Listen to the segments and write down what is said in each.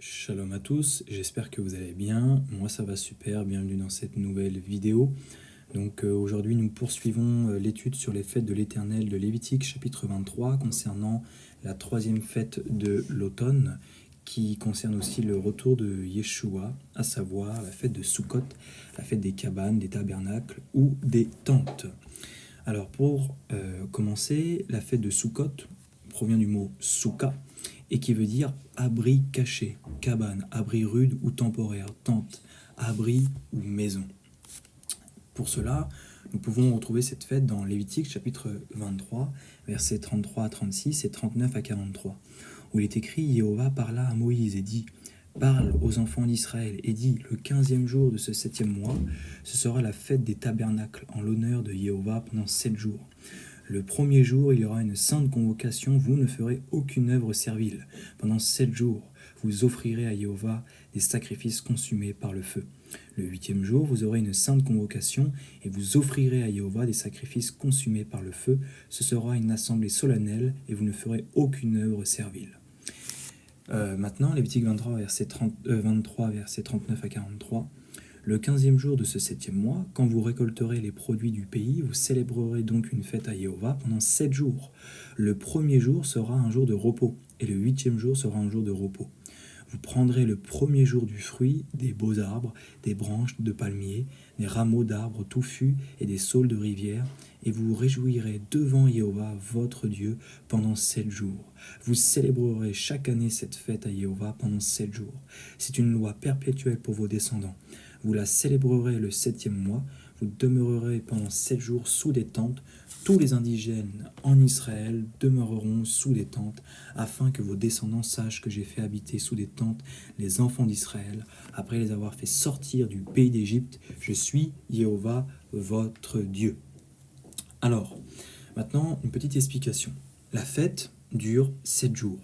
Shalom à tous, j'espère que vous allez bien. Moi ça va super, bienvenue dans cette nouvelle vidéo. Aujourd'hui nous poursuivons l'étude sur les fêtes de l'Éternel de Lévitique chapitre 23 concernant la troisième fête de l'automne qui concerne aussi le retour de Yeshua, à savoir la fête de Sukkot, la fête des cabanes, des tabernacles ou des tentes. Alors pour commencer, la fête de Sukkot provient du mot Souka, et qui veut dire abri caché, cabane, abri rude ou temporaire, tente, abri ou maison. Pour cela, nous pouvons retrouver cette fête dans Lévitique chapitre 23, versets 33 à 36 et 39 à 43, où il est écrit « Jéhovah parla à Moïse et dit « Parle aux enfants d'Israël et dit « Le 15e jour de ce 7e mois, ce sera la fête des tabernacles en l'honneur de Jéhovah pendant 7 jours. » Le premier jour, il y aura une sainte convocation, vous ne ferez aucune œuvre servile. Pendant 7 jours, vous offrirez à Jéhovah des sacrifices consumés par le feu. Le 8e jour, vous aurez une sainte convocation et vous offrirez à Jéhovah des sacrifices consumés par le feu. Ce sera une assemblée solennelle et vous ne ferez aucune œuvre servile. Maintenant, Lévitique 23, versets 39 à 43. Le 15e jour de ce 7e mois, quand vous récolterez les produits du pays, vous célébrerez donc une fête à Jéhovah pendant 7 jours. Le premier jour sera un jour de repos, et le 8e jour sera un jour de repos. Vous prendrez le premier jour du fruit, des beaux arbres, des branches de palmiers, des rameaux d'arbres touffus et des saules de rivière, et vous vous réjouirez devant Jéhovah votre Dieu pendant 7 jours. Vous célébrerez chaque année cette fête à Jéhovah pendant 7 jours. C'est une loi perpétuelle pour vos descendants. Vous la célébrerez le 7e mois, vous demeurerez pendant 7 jours sous des tentes. Tous les indigènes en Israël demeureront sous des tentes, afin que vos descendants sachent que j'ai fait habiter sous des tentes les enfants d'Israël, après les avoir fait sortir du pays d'Égypte. Je suis Jéhovah, votre Dieu. Alors, maintenant, une petite explication. La fête dure 7 jours.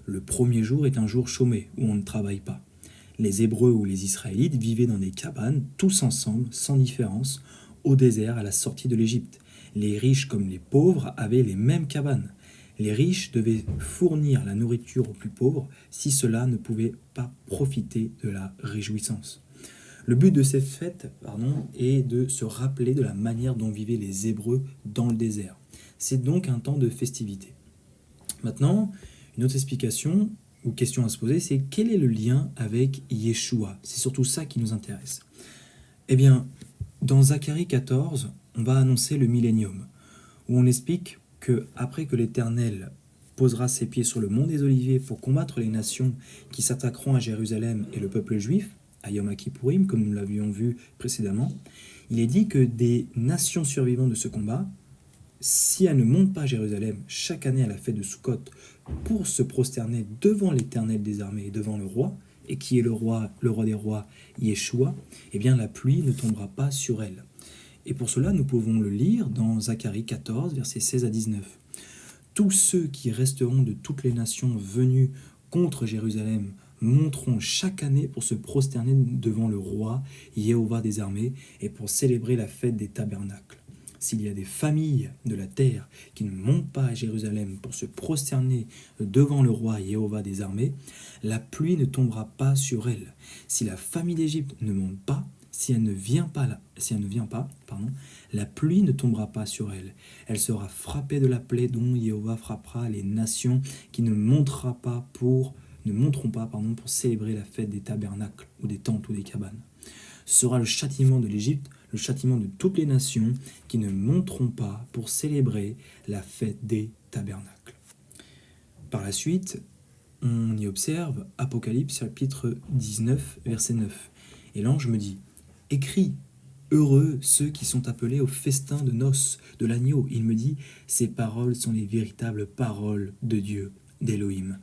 Le premier jour est un jour chômé, où on ne travaille pas. Les Hébreux ou les Israélites vivaient dans des cabanes, tous ensemble, sans différence, au désert à la sortie de l'Égypte. Les riches comme les pauvres avaient les mêmes cabanes. Les riches devaient fournir la nourriture aux plus pauvres, si cela ne pouvait pas profiter de la réjouissance. Le but de cette fête est de se rappeler de la manière dont vivaient les Hébreux dans le désert. C'est donc un temps de festivité. Maintenant, une autre explication ou question à se poser, c'est quel est le lien avec Yeshua? C'est surtout ça qui nous intéresse. Eh bien, dans Zacharie 14, on va annoncer le millénium, où on explique que après que l'Éternel posera ses pieds sur le mont des Oliviers pour combattre les nations qui s'attaqueront à Jérusalem et le peuple juif, à Yom Kippourim, comme nous l'avions vu précédemment, il est dit que des nations survivantes de ce combat, si elles ne montent pas à Jérusalem chaque année à la fête de Sukkot pour se prosterner devant l'Éternel des armées et devant le roi, et qui est le roi des rois, Yeshua, eh bien la pluie ne tombera pas sur elles. Et pour cela, nous pouvons le lire dans Zacharie 14, versets 16 à 19. Tous ceux qui resteront de toutes les nations venues contre Jérusalem monteront chaque année pour se prosterner devant le roi, Jéhovah des armées, et pour célébrer la fête des tabernacles. S'il y a des familles de la terre qui ne montent pas à Jérusalem pour se prosterner devant le roi Jéhovah des armées, la pluie ne tombera pas sur elles. Si la famille d'Égypte ne monte pas, si elle ne vient pas, la pluie ne tombera pas sur elle. Elle sera frappée de la plaie dont Jéhovah frappera les nations qui ne monteront pas pour célébrer la fête des tabernacles ou des tentes ou des cabanes. Ce sera le châtiment de l'Égypte, le châtiment de toutes les nations qui ne monteront pas pour célébrer la fête des tabernacles. Par la suite, on y observe Apocalypse chapitre 19, verset 9. Et l'ange me dit, « Écris, heureux ceux qui sont appelés au festin de noces de l'agneau. » Il me dit, « Ces paroles sont les véritables paroles de Dieu, d'Élohim. »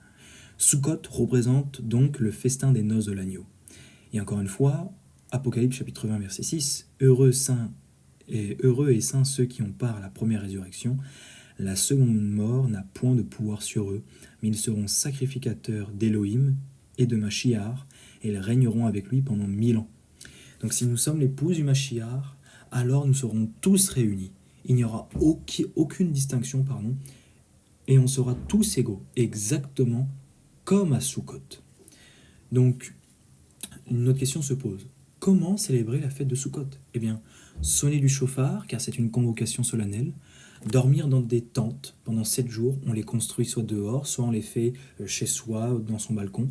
Sukkot représente donc le festin des noces de l'agneau. Et encore une fois, Apocalypse chapitre 20 verset 6, heureux et saints ceux qui ont part à la première résurrection. La seconde mort n'a point de pouvoir sur eux, mais ils seront sacrificateurs d'Élohim et de Mashiach, et ils régneront avec lui pendant 1000 ans. Donc si nous sommes l'épouse du Mashiach, alors nous serons tous réunis. Il n'y aura aucune distinction, et on sera tous égaux, exactement comme à Sukkot. Donc, une autre question se pose. Comment célébrer la fête de Sukkot? Eh bien, sonner du chauffard, car c'est une convocation solennelle, dormir dans des tentes pendant 7 jours, on les construit soit dehors, soit on les fait chez soi, ou dans son balcon,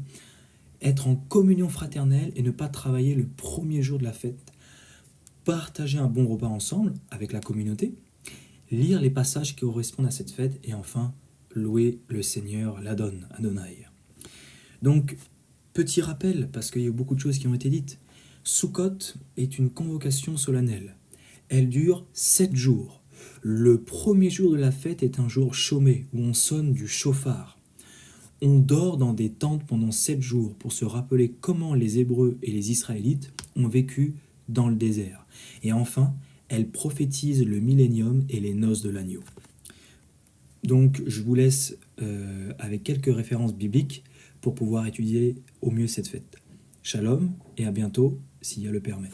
être en communion fraternelle et ne pas travailler le premier jour de la fête, partager un bon repas ensemble avec la communauté, lire les passages qui correspondent à cette fête et enfin louer le Seigneur, Adonai. Donc, petit rappel, parce qu'il y a beaucoup de choses qui ont été dites, Sukkot est une convocation solennelle. Elle dure 7 jours. Le premier jour de la fête est un jour chômé, où on sonne du chauffard. On dort dans des tentes pendant 7 jours pour se rappeler comment les Hébreux et les Israélites ont vécu dans le désert. Et enfin, elle prophétise le millénium et les noces de l'agneau. Donc, je vous laisse avec quelques références bibliques pour pouvoir étudier au mieux cette fête. Shalom et à bientôt, si Dieu le permet.